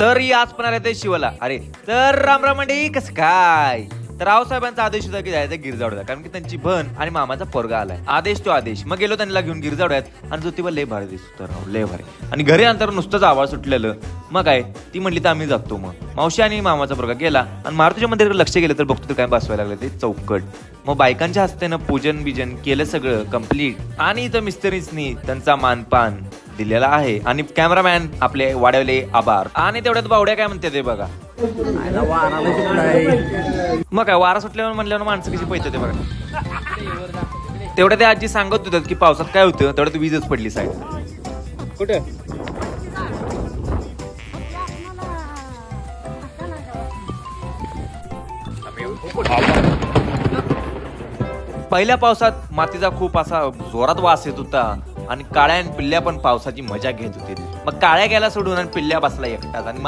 तरी आज पण आले ते शिवला. अरे तर रामराम मंडळी, कसं काय? तर रावसाहेबांचा आदेश होता की जायचं गिरजावड्याला, कारण की त्यांची बहन आणि मामाचा पोरगा आलाय. आदेश तो आदेश. मग गेलो त्यांना घेऊन गिरजावड्यात आणि ज्योतिबा लय भारी दिसतो राव, लय भारी. आणि घरी अंतर नुसतंच आवाज सुटलेलं. मग काय ती म्हणली तर आम्ही जातो. मग मावशी आणि मामाचा पोरगा गेला आणि मारुतीच्या मंदिराकडे लक्ष गेलं तर बघतो काय बसवायला लागलं ते चौकट. मग बायकांच्या हस्तेनं पूजन बिजन केलं सगळं कम्प्लीट. आणि इथं मिस्त्रीसनी त्यांचा मानपान दिलेला आहे. आणि कॅमेरामॅन आपले वाढवले आभार. आणि तेवढ्यात बावड्या काय म्हणते ते बघा. मग काय वारा सुटल्यावर म्हणल्यावर माणसं कशी पळते ते बघा. तेवढ्या ते आजी सांगत होतात की पावसात काय होतं, तेवढ्यात वीजच पडली साईड. कुठे पहिल्या पावसात मातीचा खूप असा जोरात वास येत होता आणि काळ्या आणि पिल्ल्या पण पावसाची मजा घेत होती. मग काळ्या गेला सोडून आणि पिल्ल्या बसला एकटाच आणि